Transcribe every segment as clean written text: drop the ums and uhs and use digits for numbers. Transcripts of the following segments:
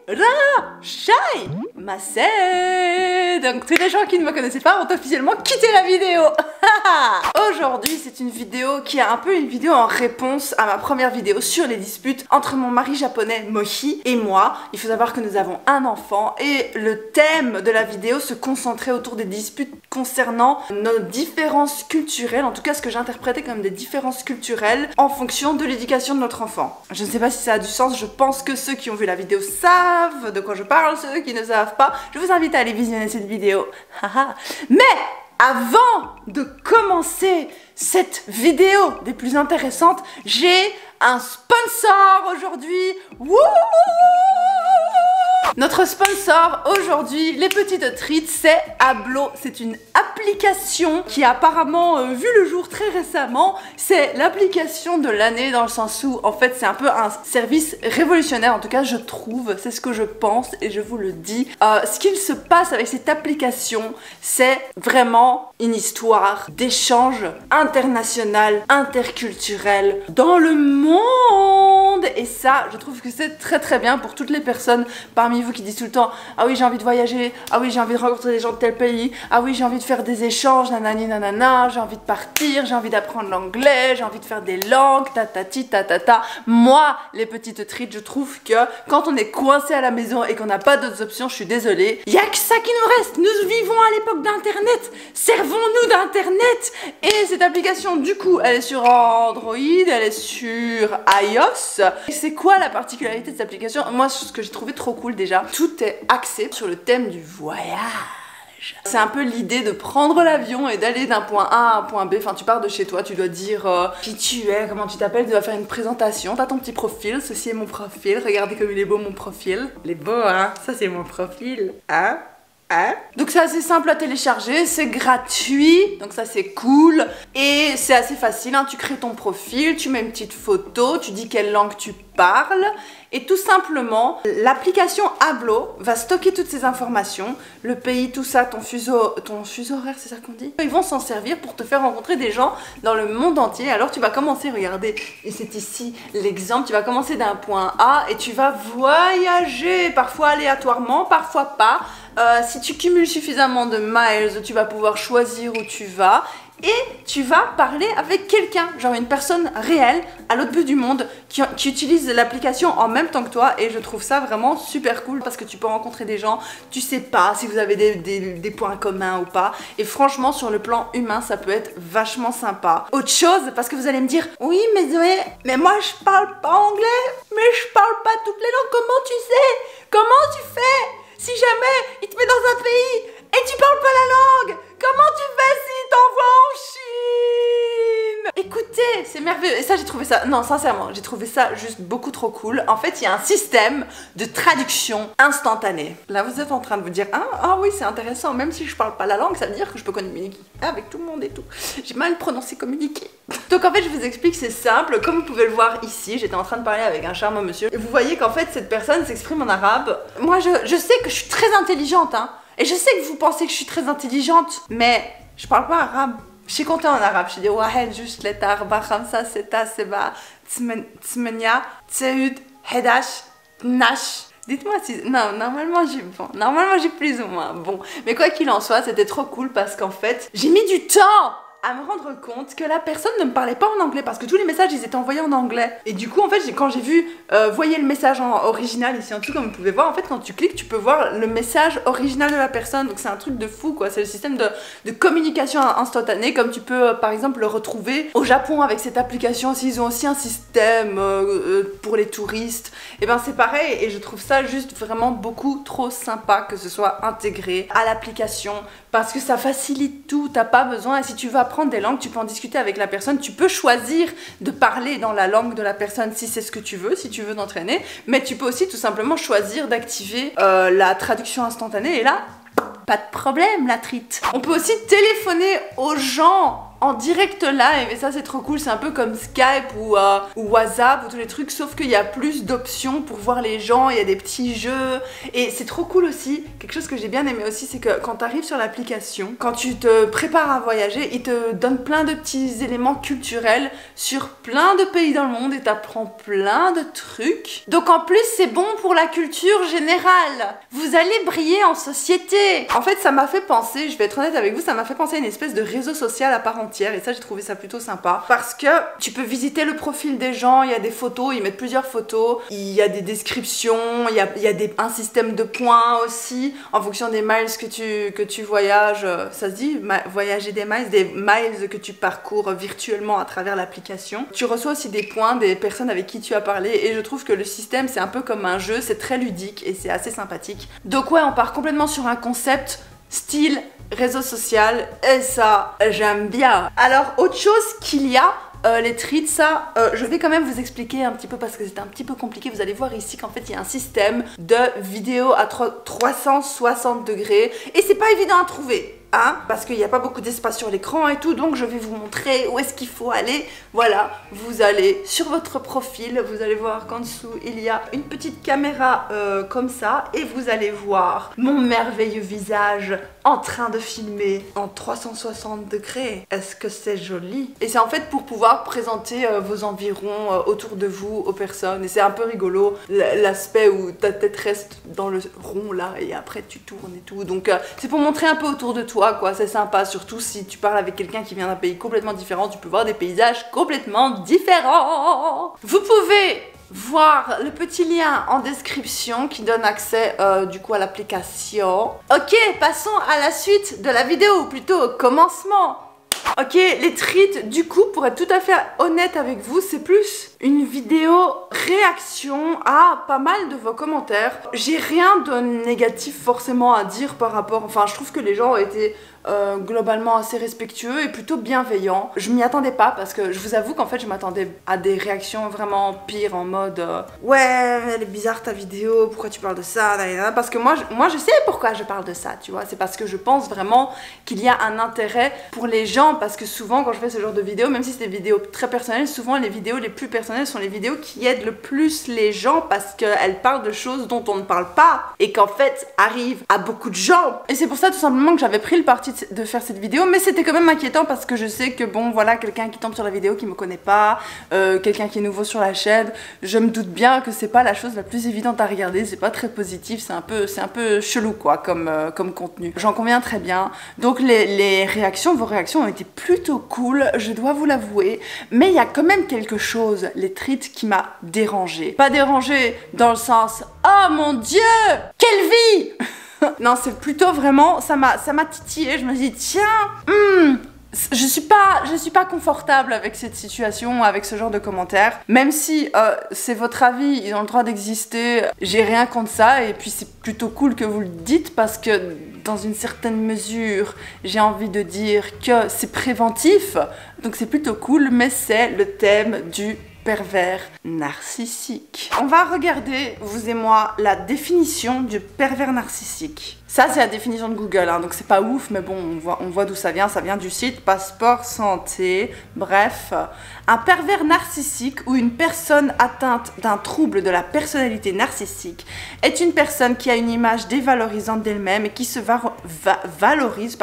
Rachai Massé. Donc tous les gens qui ne me connaissaient pas ont officiellement quitté la vidéo. Aujourd'hui c'est une vidéo qui est un peu une vidéo en réponse à ma première vidéo sur les disputes entre mon mari japonais Mochi et moi. Il faut savoir que nous avons un enfant et le thème de la vidéo se concentrait autour des disputes concernant nos différences culturelles, en tout cas ce que j'interprétais comme des différences culturelles en fonction de l'éducation de notre enfant. Je ne sais pas si ça a du sens, je pense que ceux qui ont vu la vidéo savent de quoi je parle, ceux qui ne savent pas, je vous invite à aller visionner cette vidéo. Mais avant de commencer cette vidéo des plus intéressantes, j'ai un sponsor aujourd'hui. Wouh! Notre sponsor aujourd'hui, les petites treats, c'est Ablo. C'est une application qui a apparemment vu le jour très récemment. C'est l'application de l'année dans le sens où, en fait, c'est un peu un service révolutionnaire. En tout cas, je trouve, c'est ce que je pense et je vous le dis. Ce qu'il se passe avec cette application, c'est vraiment une histoire d'échange international, interculturel dans le monde. Et ça, je trouve que c'est très très bien pour toutes les personnes parmi vous qui disent tout le temps ah oui j'ai envie de voyager, ah oui j'ai envie de rencontrer des gens de tel pays, ah oui j'ai envie de faire des échanges, nanani nanana, j'ai envie de partir, j'ai envie d'apprendre l'anglais, j'ai envie de faire des langues, tatati tatata. Moi les petites treats, je trouve que quand on est coincé à la maison et qu'on n'a pas d'autres options, je suis désolée, il y a que ça qui nous reste. Nous vivons à l'époque d'internet, servons-nous d'internet. Et cette application du coup elle est sur Android, elle est sur iOS. Et c'est quoi la particularité de cette application? Moi ce que j'ai trouvé trop cool déjà, tout est axé sur le thème du voyage. C'est un peu l'idée de prendre l'avion et d'aller d'un point A à un point B. Enfin, tu pars de chez toi, tu dois dire qui tu es, comment tu t'appelles, tu dois faire une présentation, t'as ton petit profil, ceci est mon profil, regardez comme il est beau mon profil. Il est beau, hein? Ça c'est mon profil, hein? Donc c'est assez simple à télécharger, c'est gratuit, donc ça c'est cool. Et c'est assez facile, hein, tu crées ton profil, tu mets une petite photo, tu dis quelle langue tu parles. Et tout simplement, l'application Ablo va stocker toutes ces informations, le pays, tout ça, ton fuseau horaire, c'est ça qu'on dit? Ils vont s'en servir pour te faire rencontrer des gens dans le monde entier. Alors tu vas commencer, regardez, et c'est ici l'exemple, tu vas commencer d'un point A et tu vas voyager, parfois aléatoirement, parfois pas. Si tu cumules suffisamment de miles, tu vas pouvoir choisir où tu vas et tu vas parler avec quelqu'un, genre une personne réelle à l'autre bout du monde qui utilise l'application en même temps que toi. Et je trouve ça vraiment super cool parce que tu peux rencontrer des gens, tu sais pas si vous avez des points communs ou pas. Et franchement sur le plan humain ça peut être vachement sympa. Autre chose, parce que vous allez me dire oui mais Zoé, mais moi je parle pas anglais, mais je parle pas toutes les langues, comment tu sais? Comment tu fais? Si jamais il te met dans un pays et tu parles pas la langue, comment tu fais s'il t'envoie en Chine? Écoutez, c'est merveilleux. Et ça, j'ai trouvé ça, non, sincèrement, j'ai trouvé ça juste beaucoup trop cool. En fait, il y a un système de traduction instantanée. Là, vous êtes en train de vous dire, ah oui, c'est intéressant, même si je parle pas la langue, ça veut dire que je peux communiquer avec tout le monde et tout. J'ai mal prononcé communiquer. Donc en fait, je vous explique, c'est simple. Comme vous pouvez le voir ici, j'étais en train de parler avec un charmant monsieur. Et vous voyez qu'en fait, cette personne s'exprime en arabe. Moi, je sais que je suis très intelligente, hein. Et je sais que vous pensez que je suis très intelligente, mais je parle pas arabe. Je suis comptée en arabe. Je dis واحد جوج ثلاثة أربعة خمسة ستة سبعة ثمانية تسعود 11 12. Dites-moi si... Non, normalement j'ai plus ou moins. Bon, mais quoi qu'il en soit, c'était trop cool parce qu'en fait, j'ai mis du temps à me rendre compte que la personne ne me parlait pas en anglais parce que tous les messages ils étaient envoyés en anglais. Et du coup en fait quand j'ai vu voyez le message original ici en dessous, comme vous pouvez voir, en fait quand tu cliques tu peux voir le message original de la personne. Donc c'est un truc de fou quoi, c'est le système de communication instantanée, comme tu peux par exemple le retrouver au Japon avec cette application. S'ils ont aussi un système pour les touristes, et ben c'est pareil. Et je trouve ça juste vraiment beaucoup trop sympa que ce soit intégré à l'application parce que ça facilite tout, t'as pas besoin. Et si tu veux apprendre des langues, tu peux en discuter avec la personne, tu peux choisir de parler dans la langue de la personne si c'est ce que tu veux, si tu veux t'entraîner, mais tu peux aussi tout simplement choisir d'activer la traduction instantanée et là, pas de problème la trite. On peut aussi téléphoner aux gens en direct live et ça c'est trop cool, c'est un peu comme Skype ou WhatsApp ou tous les trucs, sauf qu'il y a plus d'options pour voir les gens, il y a des petits jeux et c'est trop cool aussi. Quelque chose que j'ai bien aimé aussi, c'est que quand tu arrives sur l'application, quand tu te prépares à voyager, il te donne plein de petits éléments culturels sur plein de pays dans le monde et t'apprends plein de trucs. Donc en plus c'est bon pour la culture générale. Vous allez briller en société. En fait ça m'a fait penser, je vais être honnête avec vous, ça m'a fait penser à une espèce de réseau social à part entière et ça j'ai trouvé ça plutôt sympa parce que tu peux visiter le profil des gens, il y a des photos, ils mettent plusieurs photos, il y a des descriptions, il y a un système de points aussi en fonction des miles que tu voyages, ça se dit voyager des miles que tu parcours virtuellement à travers l'application. Tu reçois aussi des points des personnes avec qui tu as parlé et je trouve que le système c'est un peu comme un jeu, c'est très ludique et c'est assez sympathique. Donc ouais, on part complètement sur un concept style réseau social et ça j'aime bien. Alors autre chose qu'il y a, les treats, ça, je vais quand même vous expliquer un petit peu parce que c'est un petit peu compliqué. Vous allez voir ici qu'en fait il y a un système de vidéo à 360 degrés et c'est pas évident à trouver. Hein, parce qu'il n'y a pas beaucoup d'espace sur l'écran et tout, donc je vais vous montrer où est-ce qu'il faut aller. Voilà, vous allez sur votre profil, vous allez voir qu'en dessous il y a une petite caméra comme ça et vous allez voir mon merveilleux visage en train de filmer en 360 degrés. Est-ce que c'est joli? Et c'est en fait pour pouvoir présenter vos environs autour de vous aux personnes et c'est un peu rigolo l'aspect où ta tête reste dans le rond là et après tu tournes et tout, donc c'est pour montrer un peu autour de toi quoi, c'est sympa, surtout si tu parles avec quelqu'un qui vient d'un pays complètement différent, tu peux voir des paysages complètement différents. Vous pouvez voir le petit lien en description qui donne accès du coup à l'application. Ok, passons à la suite de la vidéo, ou plutôt au commencement. Ok, les treats, du coup, pour être tout à fait honnête avec vous, c'est plus une vidéo réaction à pas mal de vos commentaires. J'ai rien de négatif forcément à dire par rapport... Enfin, je trouve que les gens ont été globalement assez respectueux et plutôt bienveillants. Je m'y attendais pas parce que je vous avoue qu'en fait, je m'attendais à des réactions vraiment pires en mode ouais, elle est bizarre ta vidéo, pourquoi tu parles de ça? Parce que moi je sais pourquoi je parle de ça, tu vois. C'est parce que je pense vraiment qu'il y a un intérêt pour les gens parce que souvent, quand je fais ce genre de vidéos, même si c'est des vidéos très personnelles, souvent les vidéos les plus personnelles sont les vidéos qui aident le plus les gens parce qu'elles parlent de choses dont on ne parle pas et qu'en fait arrivent à beaucoup de gens. Et c'est pour ça tout simplement que j'avais pris le parti de faire cette vidéo, mais c'était quand même inquiétant parce que je sais que bon voilà, quelqu'un qui tombe sur la vidéo qui me connaît pas, quelqu'un qui est nouveau sur la chaîne, je me doute bien que c'est pas la chose la plus évidente à regarder, c'est pas très positif, c'est un peu chelou quoi comme contenu. J'en conviens très bien. Donc les réactions, vos réactions ont été plutôt cool, je dois vous l'avouer, mais il y a quand même quelque chose, les treats, qui m'a dérangée. Pas dérangée dans le sens oh mon dieu, quelle vie. Non, c'est plutôt vraiment, ça m'a titillé, je me dis tiens, je suis pas confortable avec cette situation, avec ce genre de commentaires. Même si c'est votre avis, ils ont le droit d'exister, j'ai rien contre ça. Et puis c'est plutôt cool que vous le dites parce que dans une certaine mesure, j'ai envie de dire que c'est préventif. Donc c'est plutôt cool, mais c'est le thème du pervers narcissique. On va regarder, vous et moi, la définition du pervers narcissique. Ça, c'est la définition de Google, hein, donc c'est pas ouf, mais bon, on voit d'où ça vient du site Passeport Santé. Bref, un pervers narcissique ou une personne atteinte d'un trouble de la personnalité narcissique est une personne qui a une image dévalorisante d'elle-même et qui se valorise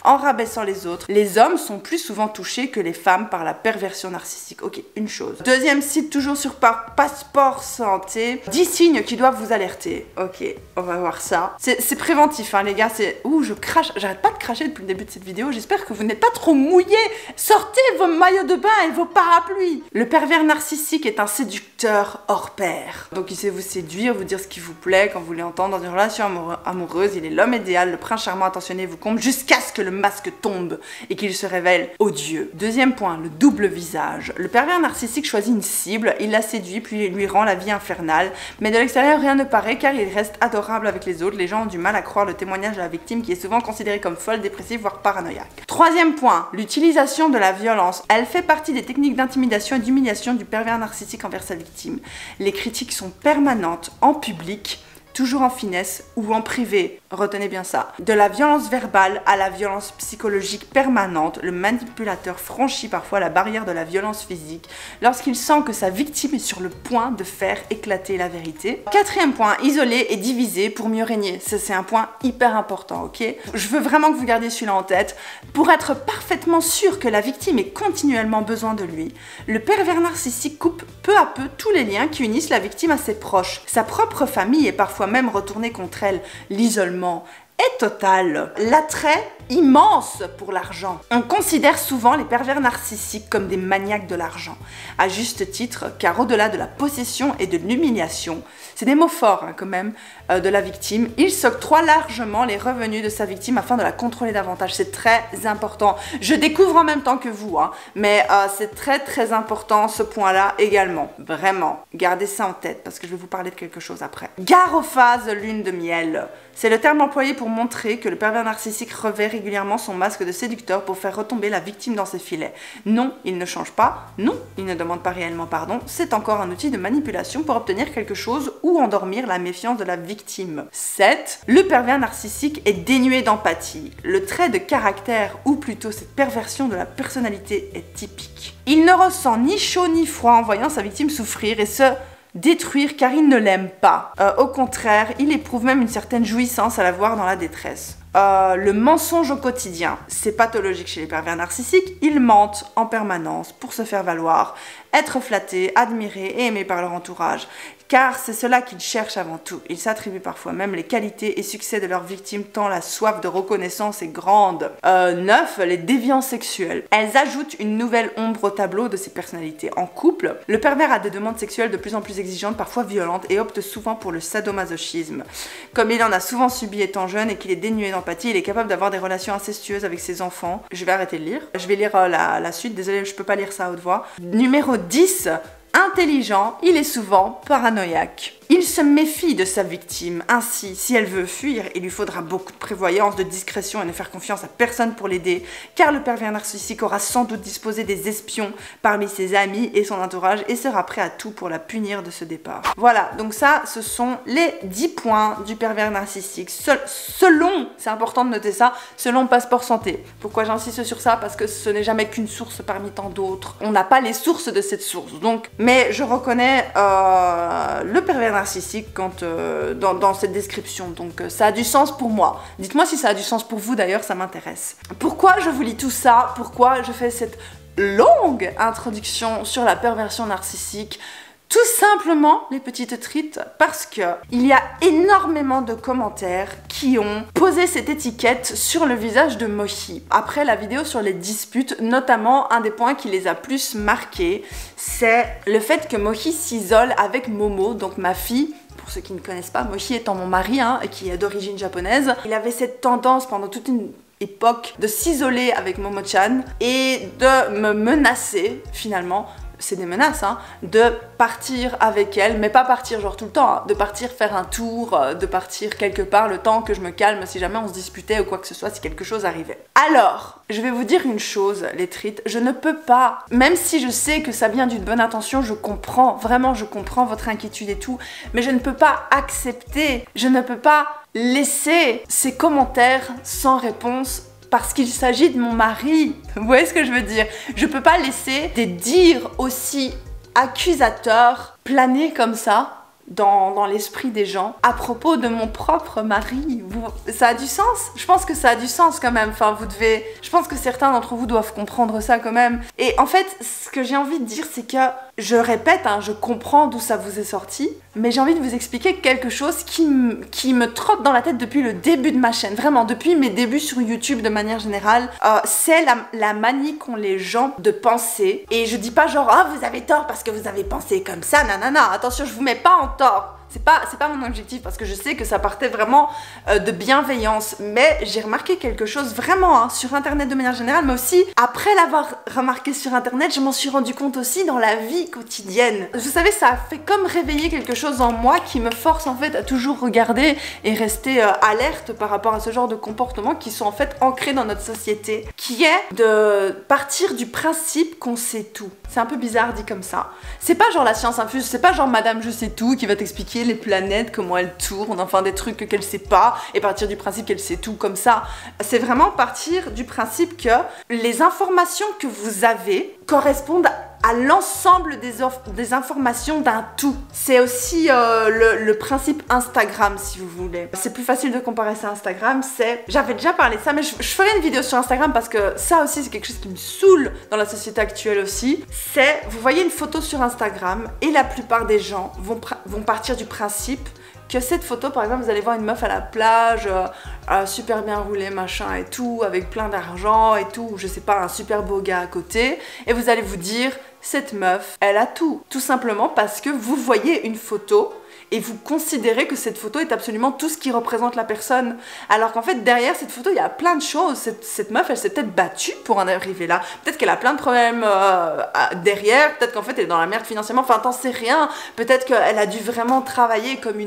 en rabaissant les autres. Les hommes sont plus souvent touchés que les femmes par la perversion narcissique. Ok, une chose. Deuxième site, toujours sur Passeport Santé. 10 signes qui doivent vous alerter. Ok, on va voir ça. C'est préventif, hein, les gars. C'est... Ouh, je crache. J'arrête pas de cracher depuis le début de cette vidéo. J'espère que vous n'êtes pas trop mouillés. Sortez vos maillots de bain et vos parapluies. Le pervers narcissique est un séducteur hors pair. Donc il sait vous séduire, vous dire ce qui vous plaît quand vous voulez entendre dans une relation amoureuse. Il est l'homme idéal, le prince charmant attentionné vous comble jusqu'à ce que le masque tombe et qu'il se révèle odieux. Deuxième point, le double visage. Le pervers narcissique choisit une cible, il la séduit puis lui rend la vie infernale. Mais de l'extérieur, rien ne paraît car il reste adorable avec les autres. Les gens ont du mal à croire le témoignage de la victime qui est souvent considérée comme folle, dépressive, voire paranoïaque. Troisième point, l'utilisation de la violence. Elle fait partie des techniques d'intimidation et d'humiliation du pervers narcissique envers sa victime. Les critiques sont permanentes, en public, toujours en finesse ou en privé. Retenez bien ça. De la violence verbale à la violence psychologique permanente, le manipulateur franchit parfois la barrière de la violence physique lorsqu'il sent que sa victime est sur le point de faire éclater la vérité. Quatrième point, isoler et diviser pour mieux régner. Ça, c'est un point hyper important, ok? Je veux vraiment que vous gardiez celui-là en tête. Pour être parfaitement sûr que la victime ait continuellement besoin de lui, le pervers narcissique coupe peu à peu tous les liens qui unissent la victime à ses proches. Sa propre famille est parfois même retournée contre elle. L'isolement est total. L'attrait immense pour l'argent. On considère souvent les pervers narcissiques comme des maniaques de l'argent. À juste titre, car au-delà de la possession et de l'humiliation, c'est des mots forts quand même, de la victime, il s'octroie largement les revenus de sa victime afin de la contrôler davantage. C'est très important. Je découvre en même temps que vous, mais c'est très important ce point-là également. Vraiment, gardez ça en tête parce que je vais vous parler de quelque chose après. Gare aux phases lune de miel. C'est le terme employé pour montrer que le pervers narcissique revêt régulièrement son masque de séducteur pour faire retomber la victime dans ses filets. Non, il ne change pas. Non, il ne demande pas réellement pardon. C'est encore un outil de manipulation pour obtenir quelque chose ou endormir la méfiance de la victime. 7. Le pervers narcissique est dénué d'empathie. Le trait de caractère, ou plutôt cette perversion de la personnalité, est typique. Il ne ressent ni chaud ni froid en voyant sa victime souffrir et se détruire car il ne l'aime pas. Au contraire, il éprouve même une certaine jouissance à la voir dans la détresse. Le mensonge au quotidien, c'est pathologique chez les pervers narcissiques. Ils mentent en permanence pour se faire valoir, être flattés, admirés et aimés par leur entourage. Car c'est cela qu'ils cherchent avant tout. Ils s'attribuent parfois même les qualités et succès de leurs victimes tant la soif de reconnaissance est grande. 9. Les déviances sexuelles. Elles ajoutent une nouvelle ombre au tableau de ces personnalités. En couple, le pervers a des demandes sexuelles de plus en plus exigeantes, parfois violentes, et opte souvent pour le sadomasochisme. Comme il en a souvent subi étant jeune et qu'il est dénué d'empathie, il est capable d'avoir des relations incestueuses avec ses enfants. Je vais arrêter de lire. Je vais lire la suite. Désolée, je peux pas lire ça à haute voix. Numéro 10. Intelligent, il est souvent paranoïaque. Il se méfie de sa victime, ainsi, si elle veut fuir, il lui faudra beaucoup de prévoyance, de discrétion et ne faire confiance à personne pour l'aider, car le pervers narcissique aura sans doute disposé des espions parmi ses amis et son entourage et sera prêt à tout pour la punir de ce départ. Voilà, donc ça, ce sont les 10 points du pervers narcissique, selon, c'est important de noter ça, selon Passeport Santé. Pourquoi j'insiste sur ça? Parce que ce n'est jamais qu'une source parmi tant d'autres. On n'a pas les sources de cette source, donc, mais je reconnais le pervers narcissique quand, dans cette description, donc ça a du sens pour moi. Dites-moi si ça a du sens pour vous d'ailleurs, ça m'intéresse. Pourquoi je vous lis tout ça? Pourquoi je fais cette longue introduction sur la perversion narcissique? Tout simplement, les petites trites, parce que il y a énormément de commentaires qui ont posé cette étiquette sur le visage de Mochi. Après la vidéo sur les disputes, notamment un des points qui les a plus marqués, c'est le fait que Mochi s'isole avec Momo, donc ma fille. Pour ceux qui ne connaissent pas, Mochi étant mon mari, qui est d'origine japonaise. Il avait cette tendance pendant toute une époque de s'isoler avec Momo-chan et de me menacer finalement. C'est des menaces, de partir avec elle, mais pas partir genre tout le temps, de partir faire un tour, de partir quelque part le temps que je me calme si jamais on se disputait ou quoi que ce soit, si quelque chose arrivait. Alors, je vais vous dire une chose, les trites, je ne peux pas, même si je sais que ça vient d'une bonne intention, je comprends, vraiment je comprends votre inquiétude et tout, mais je ne peux pas accepter, je ne peux pas laisser ces commentaires sans réponse parce qu'il s'agit de mon mari. Vous voyez ce que je veux dire? Je peux pas laisser des dires aussi accusateurs planer comme ça dans l'esprit des gens à propos de mon propre mari. Ça a du sens? Je pense que ça a du sens quand même. Enfin, je pense que certains d'entre vous doivent comprendre ça quand même. Et en fait, ce que j'ai envie de dire, c'est que, je répète, je comprends d'où ça vous est sorti, mais j'ai envie de vous expliquer quelque chose qui me trotte dans la tête depuis le début de ma chaîne. Vraiment, depuis mes débuts sur YouTube de manière générale, c'est la manie qu'ont les gens de penser. Et je dis pas genre, ah, vous avez tort parce que vous avez pensé comme ça, nanana. Attention, je vous mets pas en tort. C'est pas mon objectif parce que je sais que ça partait vraiment de bienveillance, mais j'ai remarqué quelque chose vraiment sur internet de manière générale, mais aussi après l'avoir remarqué sur internet, je m'en suis rendu compte aussi dans la vie quotidienne. Vous savez, ça a fait comme réveiller quelque chose en moi qui me force en fait à toujours regarder et rester alerte par rapport à ce genre de comportements qui sont en fait ancrés dans notre société, qui est de partir du principe qu'on sait tout. C'est un peu bizarre dit comme ça. C'est pas genre la science infuse, c'est pas genre Madame je sais tout qui va t'expliquer expliquer les planètes, comment elles tournent, enfin des trucs qu'elle sait pas, et partir du principe qu'elle sait tout comme ça. C'est vraiment partir du principe que les informations que vous avez correspondent à l'ensemble des informations d'un tout. C'est aussi le principe Instagram, si vous voulez. C'est plus facile de comparer ça à Instagram, j'avais déjà parlé de ça, mais je ferai une vidéo sur Instagram parce que ça aussi, c'est quelque chose qui me saoule dans la société actuelle aussi. Vous voyez une photo sur Instagram et la plupart des gens vont partir du principe que cette photo, par exemple, vous allez voir une meuf à la plage, super bien roulée, machin et tout, avec plein d'argent et tout, ou je sais pas, un super beau gars à côté, et vous allez vous dire, cette meuf, elle a tout. Tout simplement parce que vous voyez une photo et vous considérez que cette photo est absolument tout ce qui représente la personne. Alors qu'en fait, derrière cette photo, il y a plein de choses. Cette meuf, elle s'est peut-être battue pour en arriver là. Peut-être qu'elle a plein de problèmes derrière. Peut-être qu'en fait, elle est dans la merde financièrement. Enfin, t'en sais rien. Peut-être qu'elle a dû vraiment travailler comme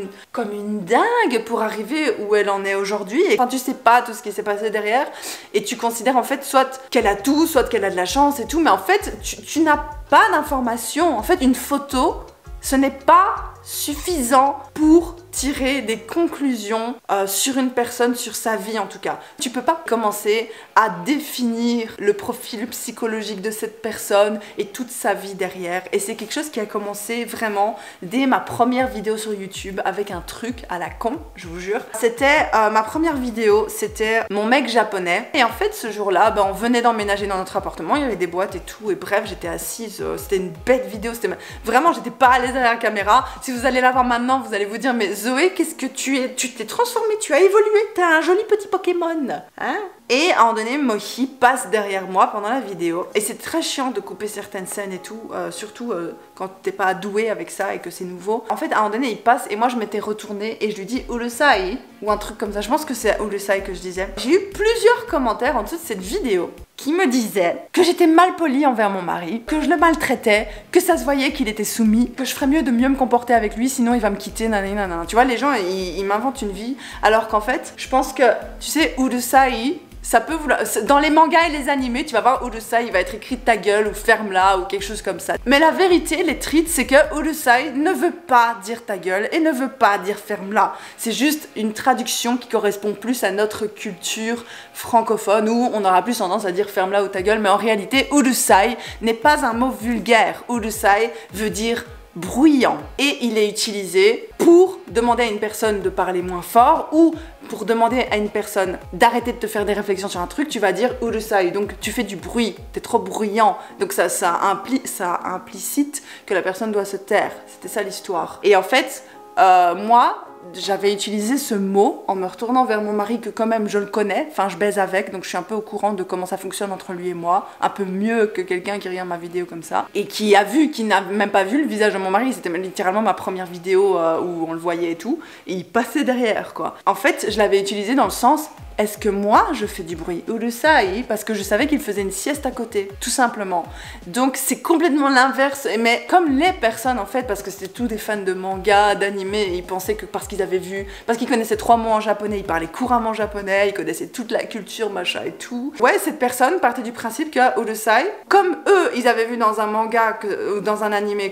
une dingue pour arriver où elle en est aujourd'hui. Et enfin, tu sais pas tout ce qui s'est passé derrière. Et tu considères en fait soit qu'elle a tout, soit qu'elle a de la chance et tout. Mais en fait, tu n'as pas d'informations. En fait, une photo, ce n'est pas suffisant pour tirer des conclusions sur une personne, sur sa vie en tout cas. Tu peux pas commencer à définir le profil psychologique de cette personne et toute sa vie derrière. Et c'est quelque chose qui a commencé vraiment dès ma première vidéo sur YouTube avec un truc à la con, je vous jure. C'était ma première vidéo, c'était mon mec japonais. Et en fait ce jour-là, on venait d'emménager dans notre appartement, il y avait des boîtes et tout. Et bref, j'étais assise, c'était une bête vidéo, vraiment, j'étais pas à l'aise derrière la caméra. Si vous allez la voir maintenant, vous allez vous dire, mais Zoé, qu'est-ce que tu es? Tu t'es transformée, tu as évolué, t'as un joli petit Pokémon, hein? Et à un moment donné, Mohi passe derrière moi pendant la vidéo. Et c'est très chiant de couper certaines scènes et tout, surtout quand t'es pas doué avec ça et que c'est nouveau. En fait, à un moment donné, il passe et moi je m'étais retournée et je lui dis Urusai ou un truc comme ça. Je pense que c'est Urusai que je disais. J'ai eu plusieurs commentaires en dessous de cette vidéo qui me disaient que j'étais mal polie envers mon mari, que je le maltraitais, que ça se voyait qu'il était soumis, que je ferais mieux de mieux me comporter avec lui, sinon il va me quitter, nanana. Tu vois, les gens, ils m'inventent une vie, alors qu'en fait, je pense que, tu sais, Urusai, ça peut vouloir... Dans les mangas et les animés, tu vas voir Urusai, il va être écrit ta gueule ou ferme-la ou quelque chose comme ça. Mais la vérité, les treats, c'est que Urusai ne veut pas dire ta gueule et ne veut pas dire ferme-la. C'est juste une traduction qui correspond plus à notre culture francophone où on aura plus tendance à dire ferme-la ou ta gueule. Mais en réalité, Urusai n'est pas un mot vulgaire. Urusai veut dire bruyant et il est utilisé pour demander à une personne de parler moins fort ou pour demander à une personne d'arrêter de te faire des réflexions sur un truc, tu vas dire urusai, donc tu fais du bruit, t'es trop bruyant, donc ça implicite que la personne doit se taire. C'était ça l'histoire. Et en fait, moi, j'avais utilisé ce mot en me retournant vers mon mari que quand même je le connais, enfin je baise avec, donc je suis un peu au courant de comment ça fonctionne entre lui et moi, un peu mieux que quelqu'un qui regarde ma vidéo comme ça, et qui n'a même pas vu le visage de mon mari, c'était littéralement ma première vidéo où on le voyait et tout, et il passait derrière quoi. En fait, je l'avais utilisé dans le sens, est-ce que moi je fais du bruit? Urusai, parce que je savais qu'il faisait une sieste à côté, tout simplement. Donc c'est complètement l'inverse, mais comme les personnes en fait, parce que c'était tous des fans de manga, d'animé, ils pensaient que parce qu'ils avaient vu, parce qu'ils connaissaient 3 mots en japonais, ils parlaient couramment japonais, ils connaissaient toute la culture, machin et tout. Ouais, cette personne partait du principe que Urusai, comme eux, ils avaient vu dans un manga, ou dans un animé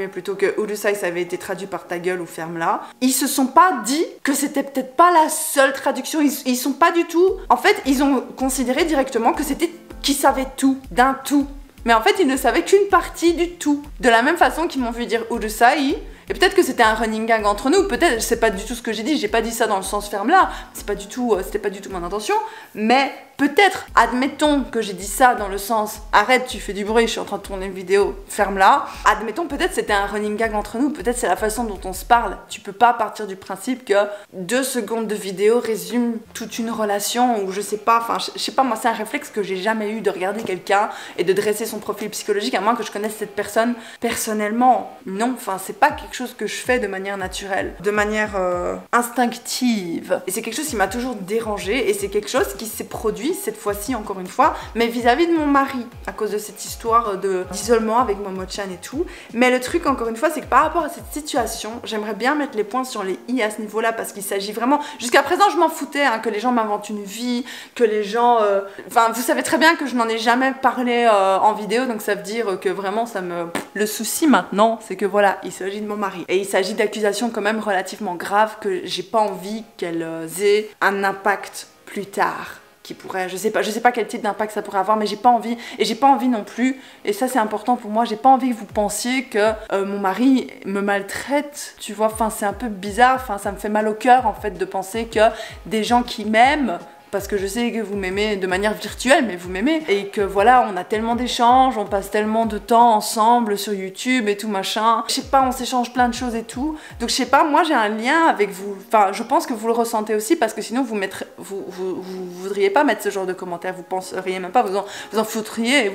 plutôt que Urusai ça avait été traduit par ta gueule ou ferme-la, ils se sont pas dit que c'était peut-être pas la seule traduction. Ils sont pas du tout... En fait, ils ont considéré directement que c'était qu'ils savaient tout, d'un tout. Mais en fait, ils ne savaient qu'une partie du tout. De la même façon qu'ils m'ont vu dire Urusai, et peut-être que c'était un running gag entre nous, peut-être, c'est pas du tout ce que j'ai dit, j'ai pas dit ça dans le sens ferme-là, c'était pas du tout mon intention, mais peut-être, admettons que j'ai dit ça dans le sens arrête, tu fais du bruit, je suis en train de tourner une vidéo, ferme-la. Admettons, peut-être c'était un running gag entre nous, peut-être c'est la façon dont on se parle. Tu peux pas partir du principe que 2 secondes de vidéo résument toute une relation, ou je sais pas, enfin, je sais pas, moi c'est un réflexe que j'ai jamais eu de regarder quelqu'un et de dresser son profil psychologique, à moins que je connaisse cette personne personnellement. Non, enfin, c'est pas quelque chose que je fais de manière naturelle, de manière instinctive. Et c'est quelque chose qui m'a toujours dérangée, et c'est quelque chose qui s'est produit envie, cette fois-ci encore une fois, mais vis-à-vis de mon mari, à cause de cette histoire d'isolement avec Momo-chan et tout. Mais le truc encore une fois, c'est que par rapport à cette situation, j'aimerais bien mettre les points sur les i à ce niveau-là, parce qu'il s'agit vraiment, jusqu'à présent je m'en foutais, hein, que les gens m'inventent une vie, que les gens, enfin vous savez très bien que je n'en ai jamais parlé en vidéo, donc ça veut dire que vraiment ça me... Le souci maintenant, c'est que voilà, il s'agit de mon mari, et il s'agit d'accusations quand même relativement graves que j'ai pas envie qu'elles aient un impact plus tard. Qui pourrait, je sais pas quel type d'impact ça pourrait avoir, mais j'ai pas envie, et j'ai pas envie non plus, et ça c'est important pour moi, j'ai pas envie que vous pensiez que mon mari me maltraite, tu vois, enfin c'est un peu bizarre, enfin ça me fait mal au cœur en fait de penser que des gens qui m'aiment, parce que je sais que vous m'aimez de manière virtuelle, mais vous m'aimez, et que voilà, on a tellement d'échanges, on passe tellement de temps ensemble sur YouTube et tout machin, je sais pas, on s'échange plein de choses et tout, donc je sais pas, moi j'ai un lien avec vous, enfin je pense que vous le ressentez aussi, parce que sinon vous voudriez pas mettre ce genre de commentaires, vous penseriez même pas, vous en foutriez et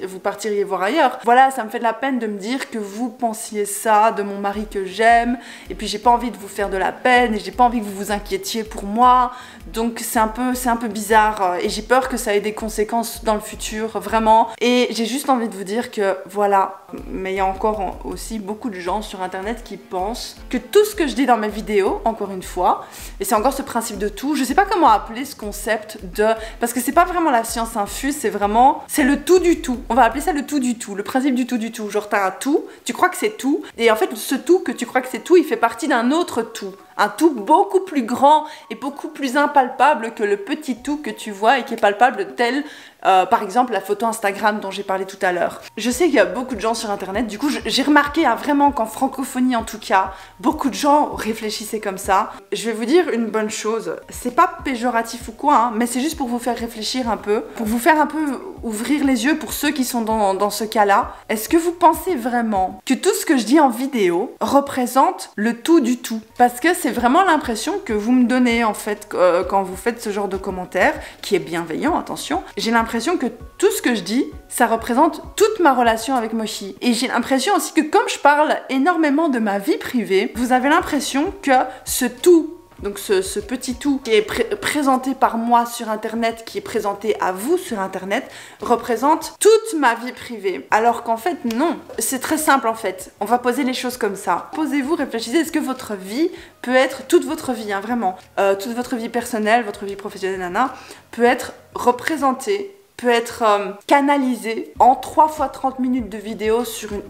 vous partiriez voir ailleurs. Voilà, ça me fait de la peine de me dire que vous pensiez ça de mon mari que j'aime, et puis j'ai pas envie de vous faire de la peine, et j'ai pas envie que vous vous inquiétiez pour moi, donc c'est un peu bizarre, et j'ai peur que ça ait des conséquences dans le futur, vraiment. Et j'ai juste envie de vous dire que voilà, mais il y a encore aussi beaucoup de gens sur internet qui pensent que tout ce que je dis dans mes vidéos, encore une fois, et c'est encore ce principe de tout, je sais pas comment appeler ce concept de... Parce que c'est pas vraiment la science infuse, c'est vraiment... C'est le tout du tout. On va appeler ça le tout du tout, le principe du tout du tout. Genre t'as un tout, tu crois que c'est tout, et en fait ce tout que tu crois que c'est tout, il fait partie d'un autre tout. Un tout beaucoup plus grand et beaucoup plus impalpable que le petit tout que tu vois et qui est palpable tel, par exemple, la photo Instagram dont j'ai parlé tout à l'heure. Je sais qu'il y a beaucoup de gens sur internet, du coup j'ai remarqué vraiment qu'en francophonie en tout cas, beaucoup de gens réfléchissaient comme ça. Je vais vous dire une bonne chose, c'est pas péjoratif ou quoi, hein, mais c'est juste pour vous faire réfléchir un peu, pour vous faire un peu ouvrir les yeux pour ceux qui sont dans ce cas-là. Est-ce que vous pensez vraiment que tout ce que je dis en vidéo représente le tout du tout? Parce que c'est vraiment l'impression que vous me donnez en fait quand vous faites ce genre de commentaires, qui est bienveillant, attention. J'ai l'impression que tout ce que je dis, ça représente toute ma relation avec Mochi. Et j'ai l'impression aussi que comme je parle énormément de ma vie privée, vous avez l'impression que ce tout, donc ce petit tout qui est présenté par moi sur internet, qui est présenté à vous sur internet, représente toute ma vie privée. Alors qu'en fait non, c'est très simple en fait, on va poser les choses comme ça. Posez-vous, réfléchissez, est-ce que votre vie peut être, toute votre vie, hein, vraiment, toute votre vie personnelle, votre vie professionnelle, nana, peut être représentée, peut être canalisé en 3 fois 30 minutes de vidéo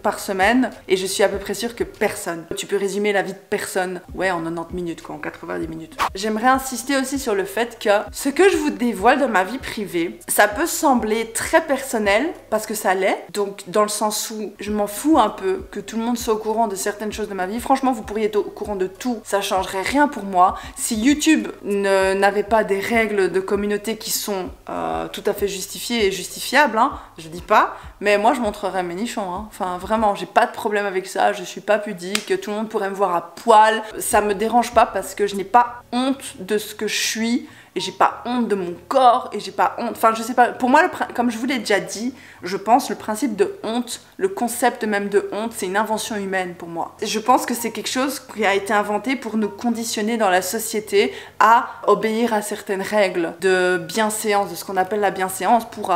par semaine, et je suis à peu près sûre que personne. Tu peux résumer la vie de personne, ouais, en 90 minutes quoi, en 90 minutes. J'aimerais insister aussi sur le fait que ce que je vous dévoile de ma vie privée, ça peut sembler très personnel, parce que ça l'est, donc dans le sens où je m'en fous un peu que tout le monde soit au courant de certaines choses de ma vie. Franchement, vous pourriez être au courant de tout, ça changerait rien pour moi. Si YouTube n'avait pas des règles de communauté qui sont tout à fait justifiées et justifiable, hein, je dis pas, mais moi je montrerai mes nichons, hein. Enfin vraiment, j'ai pas de problème avec ça, je suis pas pudique, tout le monde pourrait me voir à poil, ça me dérange pas parce que je n'ai pas honte de ce que je suis, et j'ai pas honte de mon corps, et j'ai pas honte, enfin je sais pas, pour moi, comme je vous l'ai déjà dit, je pense le principe de honte, le concept même de honte, c'est une invention humaine pour moi. Je pense que c'est quelque chose qui a été inventé pour nous conditionner dans la société à obéir à certaines règles de bienséance, de ce qu'on appelle la bienséance, pour,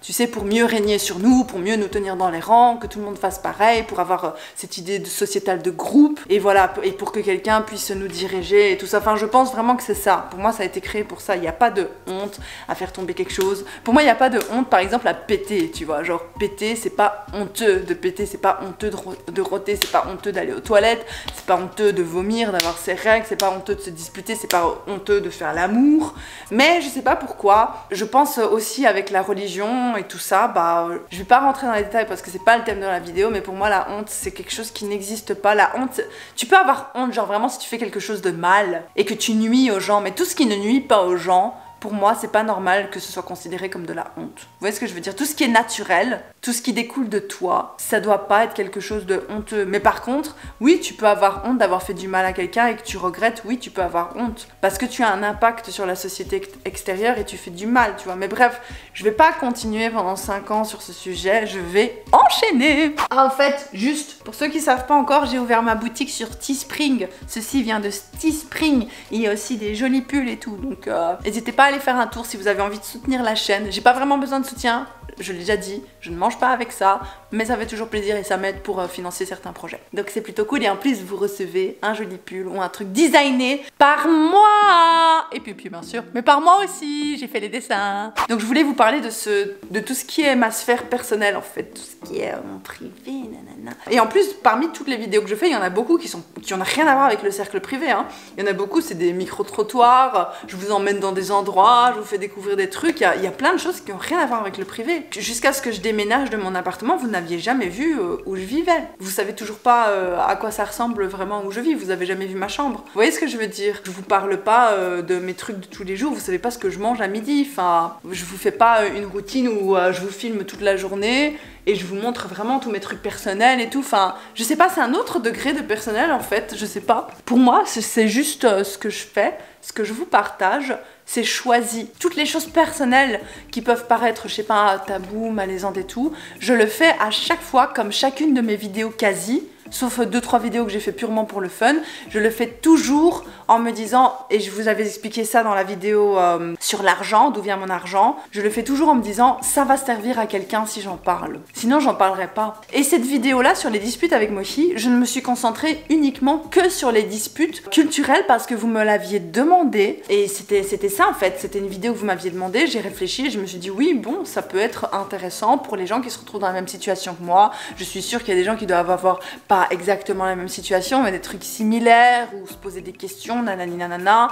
tu sais, pour mieux régner sur nous, pour mieux nous tenir dans les rangs, que tout le monde fasse pareil, pour avoir cette idée sociétale de groupe, et voilà, et pour que quelqu'un puisse nous diriger et tout ça. Enfin, je pense vraiment que c'est ça. Pour moi, ça a été créé pour ça. Il n'y a pas de honte à faire tomber quelque chose. Pour moi, il n'y a pas de honte, par exemple, à péter, tu vois. Genre, péter, c'est pas honteux de péter, c'est pas honteux de roter, c'est pas honteux d'aller aux toilettes, c'est pas honteux de vomir, d'avoir ses règles, c'est pas honteux de se disputer, c'est pas honteux de faire l'amour. Mais je sais pas pourquoi, je pense aussi avec la religion et tout ça, bah, je vais pas rentrer dans les détails parce que c'est pas le thème de la vidéo, mais pour moi, la honte, c'est quelque chose qui n'existe pas. La honte, tu peux avoir honte, genre vraiment, si tu fais quelque chose de mal et que tu nuis aux gens, mais tout ce qui ne nuit pas aux gens, pour moi, c'est pas normal que ce soit considéré comme de la honte. Vous voyez ce que je veux dire? Tout ce qui est naturel, tout ce qui découle de toi, ça doit pas être quelque chose de honteux. Mais par contre, oui, tu peux avoir honte d'avoir fait du mal à quelqu'un et que tu regrettes, oui, tu peux avoir honte. Parce que tu as un impact sur la société extérieure et tu fais du mal, tu vois. Mais bref, je vais pas continuer pendant 5 ans sur ce sujet, je vais enchaîner. En fait, juste, pour ceux qui savent pas encore, j'ai ouvert ma boutique sur Teespring. Ceci vient de Teespring. Il y a aussi des jolis pulls et tout, donc n'hésitez pas à aller faire un tour si vous avez envie de soutenir la chaîne. J'ai pas vraiment besoin de soutien. Je l'ai déjà dit, je ne mange pas avec ça, mais ça fait toujours plaisir et ça m'aide pour financer certains projets. Donc c'est plutôt cool et en plus vous recevez un joli pull ou un truc designé par moi. Et puis bien sûr, mais par moi aussi, j'ai fait les dessins. Donc je voulais vous parler de tout ce qui est ma sphère personnelle en fait, tout ce qui est mon privé, nanana. Et en plus, parmi toutes les vidéos que je fais, il y en a beaucoup qui ont rien à voir avec le cercle privé. Hein. Il y en a beaucoup, c'est des micro-trottoirs, je vous emmène dans des endroits, je vous fais découvrir des trucs, il y a plein de choses qui n'ont rien à voir avec le privé. Jusqu'à ce que je déménage de mon appartement, vous n'aviez jamais vu où je vivais. Vous savez toujours pas à quoi ça ressemble vraiment où je vis, vous avez jamais vu ma chambre. Vous voyez ce que je veux dire? Je vous parle pas de mes trucs de tous les jours, vous savez pas ce que je mange à midi, enfin, je vous fais pas une routine où je vous filme toute la journée et je vous montre vraiment tous mes trucs personnels et tout, enfin, je sais pas, c'est un autre degré de personnel en fait, je sais pas. Pour moi, c'est juste ce que je fais, ce que je vous partage, c'est choisi. Toutes les choses personnelles qui peuvent paraître, je sais pas, tabou, malaisantes et tout, je le fais à chaque fois, comme chacune de mes vidéos quasi, sauf 2-3 vidéos que j'ai fait purement pour le fun, je le fais toujours en me disant, et je vous avais expliqué ça dans la vidéo sur l'argent, d'où vient mon argent, je le fais toujours en me disant, ça va servir à quelqu'un si j'en parle. Sinon, j'en parlerai pas. Et cette vidéo-là, sur les disputes avec Mochi, je ne me suis concentrée uniquement que sur les disputes culturelles parce que vous me l'aviez demandé. Et c'était ça en fait, c'était une vidéo que vous m'aviez demandé, j'ai réfléchi et je me suis dit, oui, bon, ça peut être intéressant pour les gens qui se retrouvent dans la même situation que moi. Je suis sûre qu'il y a des gens qui doivent avoir pas exactement la même situation, mais des trucs similaires, ou se poser des questions, nanani nanana.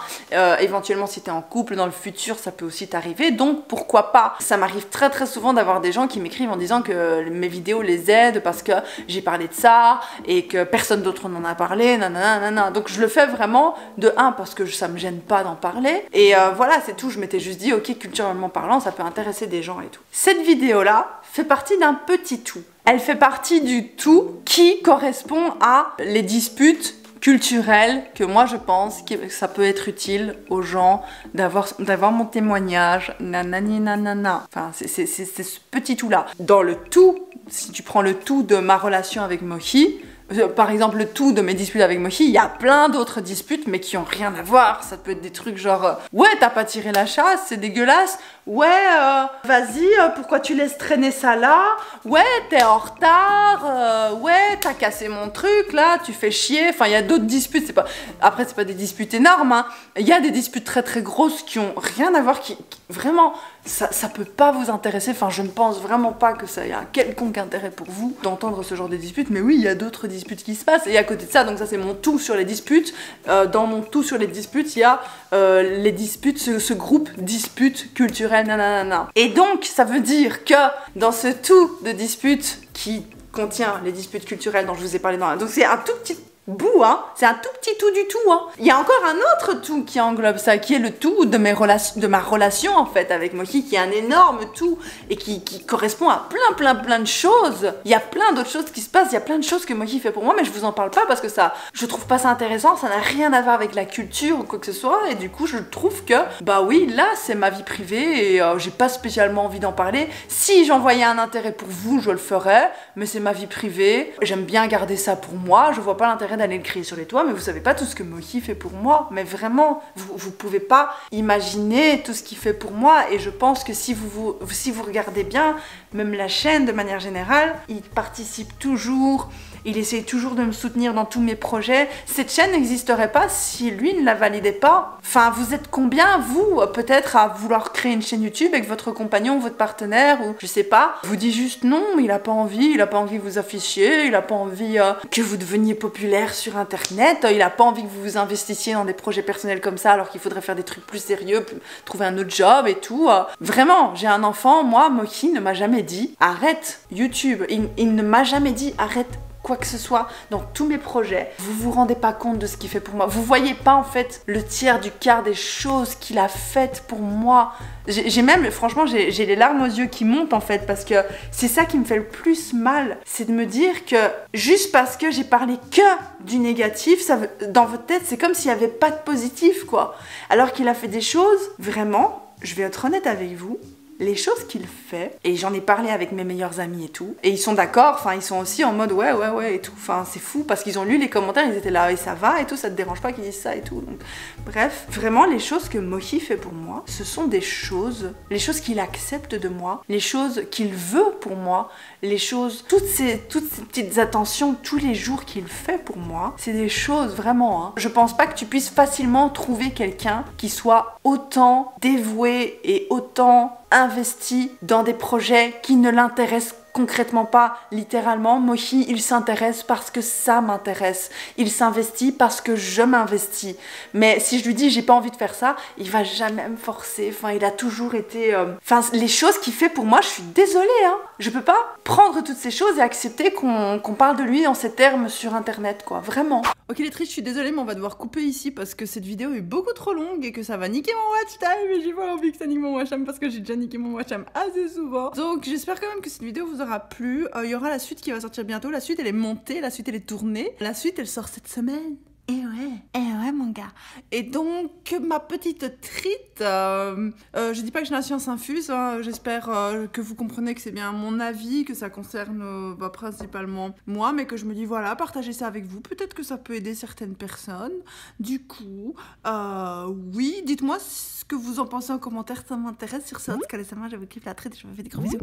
Éventuellement, si t'es en couple dans le futur, ça peut aussi t'arriver, donc pourquoi pas. Ça m'arrive très très souvent d'avoir des gens qui m'écrivent en disant que mes vidéos les aident parce que j'ai parlé de ça, et que personne d'autre n'en a parlé, nanana nanana. Donc je le fais vraiment, de un, parce que ça me gêne pas d'en parler, et voilà, c'est tout, je m'étais juste dit, ok, culturellement parlant, ça peut intéresser des gens et tout. Cette vidéo-là fait partie d'un petit tout. Elle fait partie du tout qui correspond à les disputes culturelles que moi je pense que ça peut être utile aux gens d'avoir mon témoignage, nanani nanana. Enfin, c'est ce petit tout-là. Dans le tout, si tu prends le tout de ma relation avec Mochi, par exemple le tout de mes disputes avec Mochi, il y a plein d'autres disputes mais qui ont rien à voir. Ça peut être des trucs genre ouais, t'as pas tiré la chasse, c'est dégueulasse. Ouais, vas-y, pourquoi tu laisses traîner ça là? Ouais, t'es en retard. Ouais, t'as cassé mon truc là, tu fais chier. Enfin, il y a d'autres disputes, c'est pas... Après, c'est pas des disputes énormes, hein. Il y a des disputes très très grosses qui ont rien à voir, qui vraiment, ça peut pas vous intéresser. Enfin, je ne pense vraiment pas que ça ait un quelconque intérêt pour vous d'entendre ce genre de disputes. Mais oui, il y a d'autres disputes qui se passent. Et à côté de ça, donc ça c'est mon tout sur les disputes. Dans mon tout sur les disputes, il y a les disputes, ce groupe disputes culturelles. Nanana. Et donc, ça veut dire que dans ce tout de disputes qui contient les disputes culturelles dont je vous ai parlé donc c'est un tout petit bout, hein, c'est un tout petit tout du tout, hein. Il y a encore un autre tout qui englobe ça, qui est le tout de ma relation en fait avec Mochi, qui est un énorme tout et qui correspond à plein de choses. Il y a plein d'autres choses qui se passent, il y a plein de choses que Mochi fait pour moi, mais je vous en parle pas parce que ça, je trouve pas ça intéressant, ça n'a rien à voir avec la culture ou quoi que ce soit, et du coup je trouve que, bah oui, là c'est ma vie privée et j'ai pas spécialement envie d'en parler. Si j'en voyais un intérêt pour vous, je le ferais, mais c'est ma vie privée, j'aime bien garder ça pour moi, je vois pas l'intérêt d'aller le crier sur les toits, mais vous savez pas tout ce que Mochi fait pour moi, mais vraiment, vous pouvez pas imaginer tout ce qu'il fait pour moi, et je pense que si vous regardez bien, même la chaîne de manière générale, il participe toujours, il essaye toujours de me soutenir dans tous mes projets. Cette chaîne n'existerait pas si lui ne la validait pas. Enfin, vous êtes combien, vous, peut-être, à vouloir créer une chaîne YouTube avec votre compagnon, votre partenaire, ou je sais pas, vous dit juste non, il a pas envie que vous affichiez, il a pas envie que vous deveniez populaire sur internet, il a pas envie que vous vous investissiez dans des projets personnels comme ça alors qu'il faudrait faire des trucs plus sérieux, trouver un autre job et tout. Vraiment, j'ai un enfant, moi, Mochi ne m'a jamais dit arrête YouTube, il ne m'a jamais dit arrête quoi que ce soit dans tous mes projets. Vous vous rendez pas compte de ce qu'il fait pour moi. Vous voyez pas en fait le tiers du quart des choses qu'il a faites pour moi. J'ai même, franchement, j'ai les larmes aux yeux qui montent en fait, parce que c'est ça qui me fait le plus mal. C'est de me dire que juste parce que j'ai parlé que du négatif, dans votre tête, c'est comme s'il n'y avait pas de positif, quoi. Alors qu'il a fait des choses, vraiment, je vais être honnête avec vous, les choses qu'il fait, et j'en ai parlé avec mes meilleurs amis et tout, et ils sont d'accord, enfin ils sont aussi en mode ouais et tout, enfin c'est fou parce qu'ils ont lu les commentaires, ils étaient là et ça va et tout, ça te dérange pas qu'ils disent ça et tout, donc bref, vraiment les choses que Mohi fait pour moi, ce sont des choses, les choses qu'il accepte de moi, les choses qu'il veut pour moi, les choses, toutes ces petites attentions tous les jours qu'il fait pour moi, c'est des choses vraiment, hein. Je pense pas que tu puisses facilement trouver quelqu'un qui soit autant dévoué et autant investi dans des projets qui ne l'intéressent concrètement pas, littéralement. Mohi, il s'intéresse parce que ça m'intéresse. Il s'investit parce que je m'investis. Mais si je lui dis j'ai pas envie de faire ça, il va jamais me forcer. Enfin, il a toujours été... Enfin, les choses qu'il fait pour moi, je suis désolée, hein. Je peux pas prendre toutes ces choses et accepter qu'on parle de lui en ces termes sur internet, quoi. Vraiment. Ok les tristes, je suis désolée, mais on va devoir couper ici parce que cette vidéo est beaucoup trop longue et que ça va niquer mon watch time. Et j'ai pas envie que ça nique mon watch time parce que j'ai déjà niqué mon watch time assez souvent. Donc j'espère quand même que cette vidéo vous aura plu. Il y aura la suite qui va sortir bientôt. La suite elle est montée, la suite elle est tournée. La suite elle sort cette semaine. Eh ouais mon gars. Et donc ma petite treat, je dis pas que j'ai la science infuse, hein, j'espère que vous comprenez que c'est bien mon avis, que ça concerne principalement moi, mais que je me dis voilà, partagez ça avec vous, peut-être que ça peut aider certaines personnes. Du coup, oui, dites-moi ce que vous en pensez en commentaire, ça m'intéresse. Sur ce, en tout cas, je vous kiffe la treat et je vous fais des gros bisous.